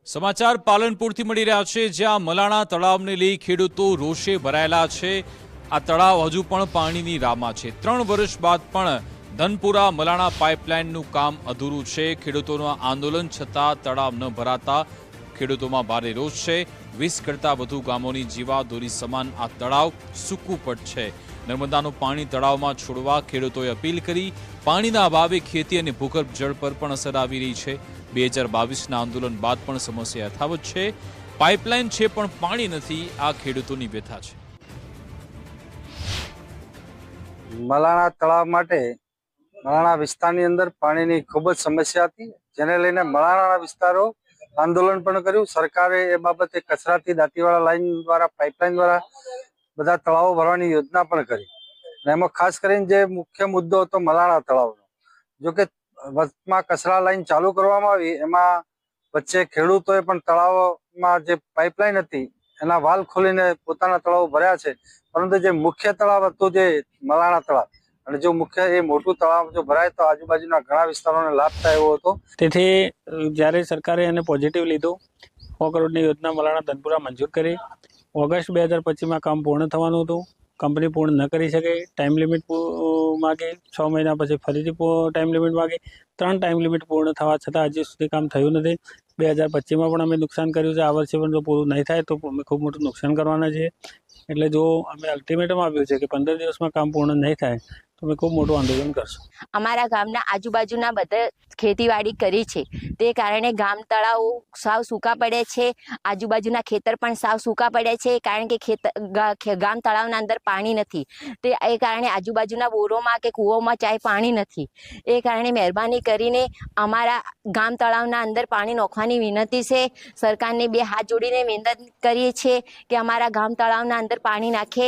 સમાચાર પાલનપુરથી મળી રહ્યા છે, જ્યાં મલાણા તળાવને લઈ ખેડૂતો રોષે ભરાયેલા છે। આ તળાવ હજુ પણ પાણીની રાહમાં છે। 3 વર્ષ બાદ પણ ધનપુરા મલાણા પાઇપલાઇનનું કામ અધૂરું છે। ખેડૂતોના આંદોલન છતાં તળાવ ન ભરાતા ખેડૂતોમાં ભારે રોષ છે। 20 કરતાં વધુ ગામોની જીવાદોરી સમાન આ તળાવ સૂકું પડશે। નર્મદાનું પાણી તળાવમાં છોડવા ખેડૂતોએ અપીલ કરી। પાણીના અભાવે ખેતી અને ભૂગર્ભ જળ પર પણ અસર આવી રહી છે। 2022ના આંદોલન બાદ પણ સમસ્યા યથાવત છે। પાઇપલાઇન છે પણ પાણી નથી, આ ખેડૂતોની વ્યથા છે। મલાણા તળાવ માટે મલાણા વિસ્તારની અંદર પાણીની ખૂબ જ સમસ્યા હતી, જેને લઈને મલાણાના વિસ્તારો આંદોલન પણ કર્યું। સરકારે એ બાબતે કચરાથી દાંતીવાડા લાઈન દ્વારા પાઇપલાઇન દ્વારા બધા તળાવો ભરવાની યોજના પણ કરી। અને એમાં ખાસ કરીને જે મુખ્ય મુદ્દો હતો મલાણા તળાવનો, જો કે વચમાં કચરા લાઈન ચાલુ કરવામાં આવી, એમાં વચ્ચે ખેડૂતોએ પણ તળાવમાં જે પાઇપલાઇન હતી એના વાલ ખોલીને પોતાના તળાવો ભર્યા છે। પરંતુ જે મુખ્ય તળાવ હતું, જે મલાણા તળાવ, અને જો મુખ્ય એ મોટું તળાવ જો ભરાય તો આજુબાજુના ઘણા વિસ્તારોને લાભ થાય એવો હતો। તેથી જ્યારે સરકારે એને પોઝિટિવ લીધું, 100 કરોડની યોજના મલાણા ધનપુરા મંજૂર કરી। ઓગસ્ટ 2025માં કામ પૂર્ણ થવાનું હતું, કંપની પૂર્ણ ન કરી શકે। ટાઈમ લિમિટ માગી, 6 મહિના પછી ફરીથી ટાઈમ લિમિટ માગી। 3 ટાઈમ લિમિટ પૂર્ણ થવા છતાં હજી સુધી કામ થયું નથી। 2025માં પણ અમે નુકસાન કર્યું છે। આ વર્ષે પણ જો પૂરું નહીં થાય તો અમે ખૂબ મોટું નુકસાન કરવાના છીએ। એટલે જો અમે અલ્ટિમેટમ આપ્યું છે કે 15 દિવસમાં કામ પૂર્ણ નહીં થાય તો અમે ખૂબ મોટું આંદોલન કરશું। અમારા ગામના આજુબાજુના બધા ખેતીવાડી કરી છે, તે કારણે ગામ તળાવ સાવ સૂકા પડે છે। આજુબાજુના ખેતર પણ સાવ સૂકા પડે છે, કારણ કે ગામ તળાવના અંદર પાણી નથી। તે એ કારણે આજુબાજુના બોરોમાં કે કૂવોમાં ચાય પાણી નથી। એ કારણે મહેરબાની કરીને અમારા ગામ તળાવના અંદર પાણી નાખવાની વિનંતી છે। સરકારને 2 હાથ જોડીને વિનંતી કરીએ છીએ કે અમારા ગામ તળાવના અંદર પાણી નાખે।